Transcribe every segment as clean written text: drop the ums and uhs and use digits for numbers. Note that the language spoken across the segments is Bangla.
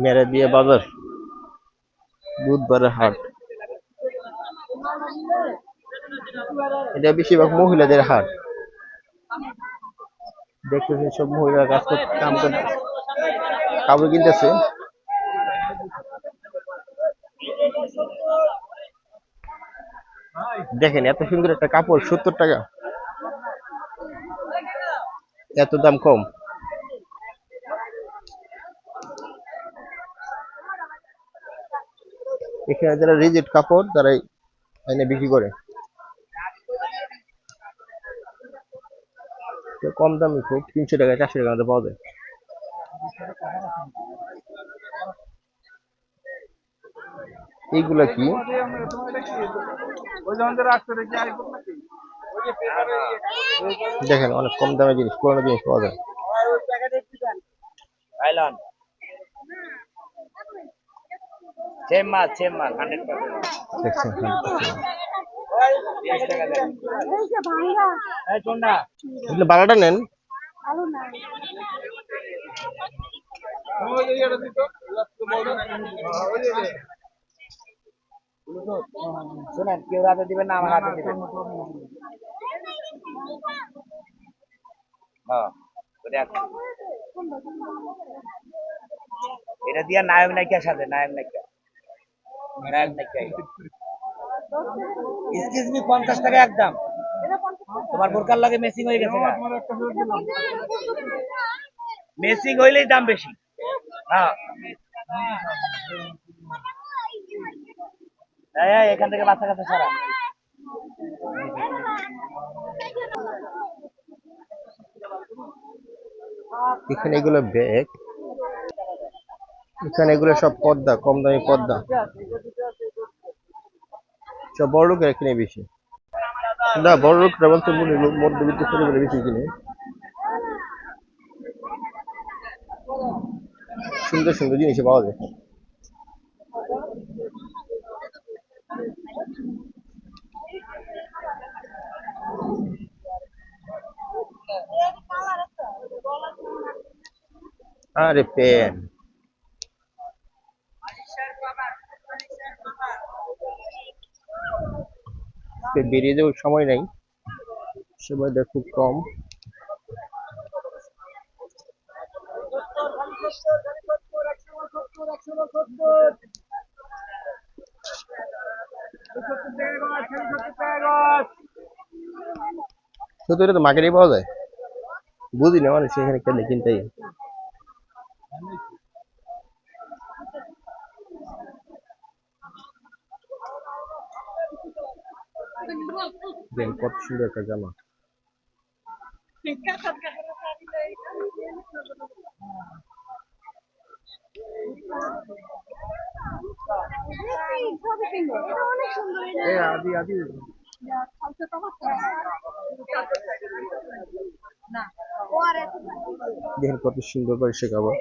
মেরাদিয়া বাজার, বুধবারের হাট। এটা বেশিরভাগ মহিলাদের হাট। দেখতেছেন সব মহিলার কাজ করতে, কাম করতে, কাপড় কিনতেছে। দেখেন এত সুন্দর একটা কাপড় 70 টাকা, এত দাম কম। এখানে যারা রিজেক্ট কাপড় তারাই এনে বিক্রি করে, কম দামে খুব 300 টাকা 400 টাকার মধ্যে পাওয়া যায়। এইগুলা কি? দেখেন অনেক কম দামে জিনিস, পুরোনো জিনিস পাওয়া যায়। বারোটা নেন। শুনেন, কেউ হাতে দিবেন না, আমার হাতে দিবেন। এটা দিয়া নায়ক নায়িকার সাথে নায়ক নায়িকা এক্সকিউজ মি, 50 টাকা একদম। তোমার বোরকার লাগে মেসিং হয়ে গেছে, মেসিং হইলেই দাম বেশি। হ্যাঁ, এখান থেকে বাচ্চা কাচ্চা ছাড়া। এখানে এগুলো ব্যাগ, এখানে এগুলো সব পর্দা, কম দামি পর্দা, সব বড় লোকের কিনে বেশি। না, বড় লোকরা বলতে মধ্যবিত্ত পরিবারে বেশি কিনে। সুন্দর সুন্দর জিনিস পাওয়া যায়। আরে পেন, বেরিয়ে যাওয়ার সময় নাই, সময়টা খুব কম। শুধু এটা তো মার্কেটেই পাওয়া যায়, বুঝি না মানুষ এখানে কেন কিনতে। কত সুন্দর একটা জামা। দেখেন কত সুন্দর করে শেখাবো।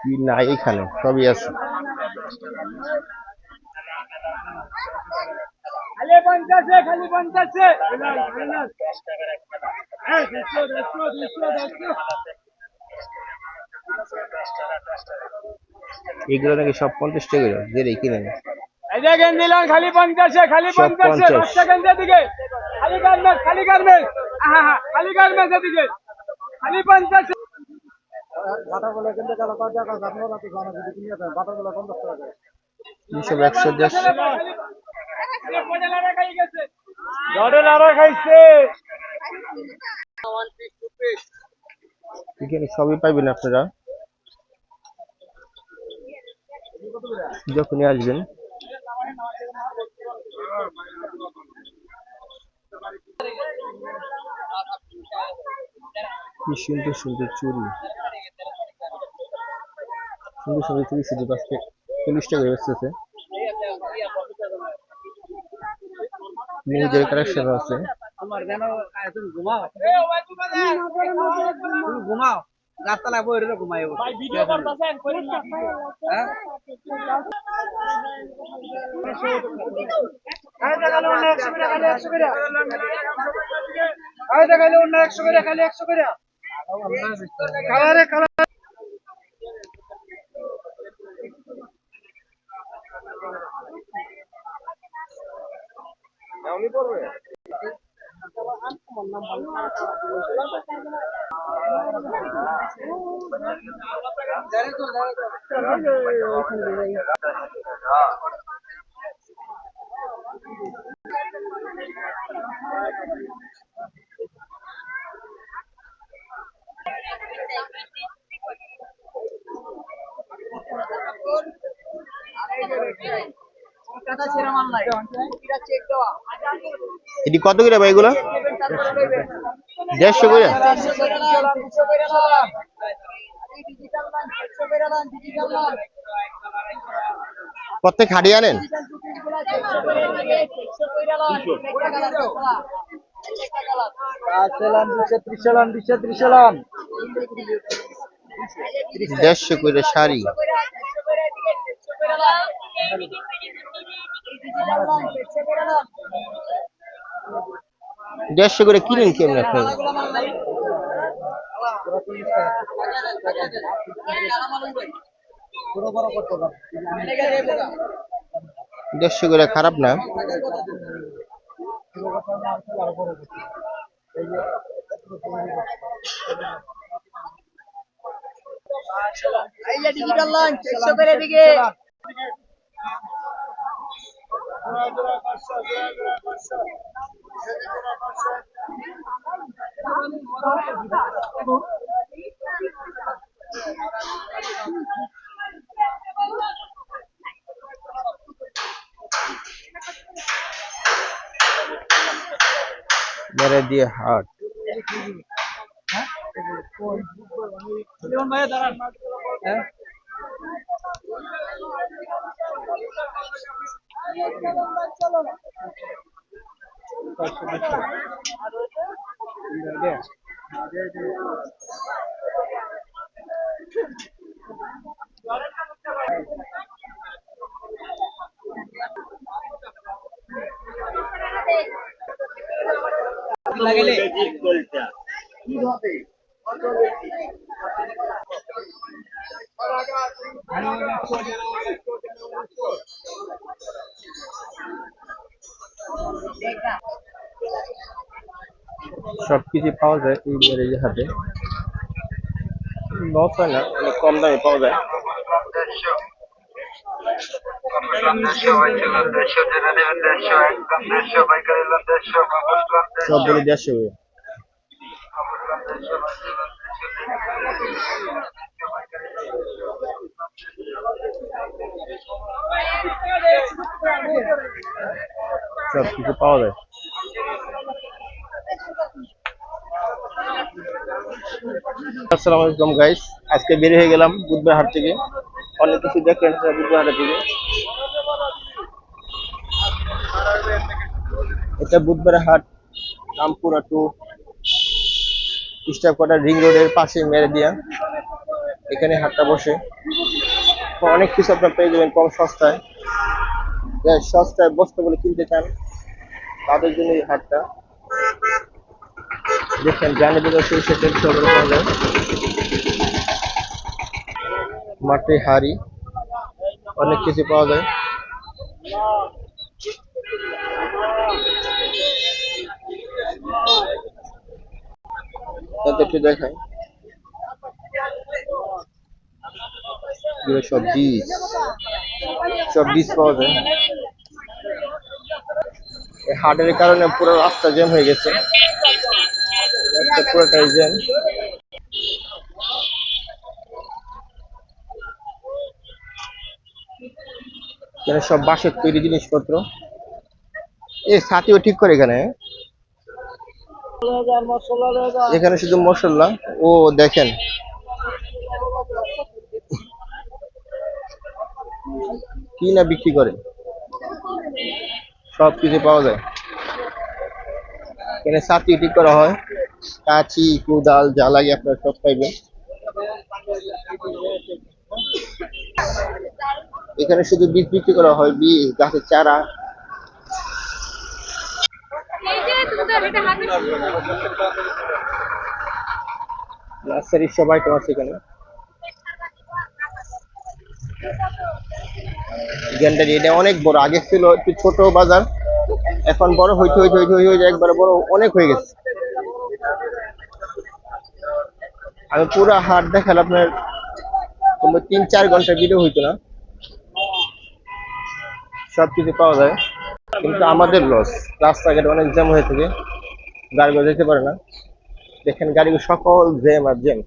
কি না এখানে সবই আছে। এগুলো নাকি সব 50 টাকা করে, যে কিনে নেয়। খালি 50, খালি 50, দিকে খালি গার্মেন্টস, খালি গার্মেন্টস, খালি গার্মেন্টস এদিকে খালি 50। বাটাগুলো কিন্তু টাকা কত টাকা আপনারা তো জানেন, যদি কিনে দেন বাটাগুলো 50 টাকা করে। 300 110 এখানে সবই পাইবেন আপনারা যখনই আসবেন। কি সুন্দর সুন্দর চুড়ি, সুন্দর সুন্দর চুড়ি শুধু আজকে 40 টাকা বেচতেছে। নিজের কালেকশন আছে। ঘুমাও গাছতলায় বই রইলো ঘুমাই এটি কত করে ভাই এগুলো? 150 করে। প্রত্যেক হাড়ি আনেন? দেড়শো করে শাড়ি। 150 করে কিনেন কেমন আপনারা? দেড়শো করে খারাপ না। ডিজিটাল লঞ্চ 100 করে দিকে মেরে দিয়ে হাট। ভাই দাঁড়ান হ্যাঁ লাগাইলে সবকিছু পাওয়া যায় এই মেরেজ হাটে। লস হয় না, অনেক কম দামে পাওয়া যায়। সবগুলো 150 করে। সবকিছু পাওয়া যায়। আসসালামু আলাইকুম গাইস, আজকে বের হয়ে গেলাম বুধবার হাট থেকে। অনেক কিছু দেখলেন বুধবার হাট থেকে। এটা বুধবার হাট, রামপুরা টু স্টাফ রিং রোডের পাশে মেরেদিয়া। এখানে হাটটা বসে, অনেক কিছু আপনার পেয়ে যাবেন কম সস্তায়। সস্তায় বস্তা বলে কিনতে চান তাদের জন্য এই হাটটা। দেখেন জানি বোঝা সরষের তেল সব পাওয়া যায়। মাটি হাড়ি অনেক কিছু পাওয়া যায়। একটু দেখাই, সব বীজ পাওয়া যায়। এই হাটের কারণে পুরো রাস্তা জ্যাম হয়ে গেছে, পুরোটাই জ্যাম। এখানে সব বাঁশের তৈরি জিনিসপত্র। এই ছাতিও ঠিক করে এখানে। এখানে শুধু মশলা। ও দেখেন, কি না বিক্রি করে, সবকিছু পাওয়া যায় এখানে। ছাতি ঠিক করা হয়, কাঁচি কোদাল যা লাগে আপনারা সব পাইবেন এখানে। শুধু বীজ বিক্রি করা হয়, বীজ, গাছের চারা। নার্সারির সব আইটেম আছে এখানে। গ্যান্ডারি এটা অনেক বড়, আগে ছিল একটু ছোট বাজার, এখন বড় হইতে হইতে হইতে হইতে হইতে একবারে বড় অনেক হয়ে গেছে। আমি পুরো হাট দেখালে আপনার 3-4 ঘন্টা ভিডিও হইতো না, সবকিছু পাওয়া যায়। কিন্তু আমাদের লস, রাস্তাঘাটে অনেক জ্যাম হয়ে থাকে, গাড়িগুলো যেতে পারে না। দেখেন গাড়িগুলো সকল জ্যাম আর জ্যাম।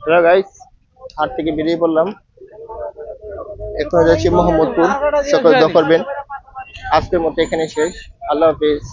হ্যালো গাইস, হাট থেকে বেরিয়ে পড়লাম, এখন যাচ্ছি মোহাম্মদপুর। সকলে দোয়া করবেন। আজকের মতো এখানে শেষ। আল্লাহ হাফেজ।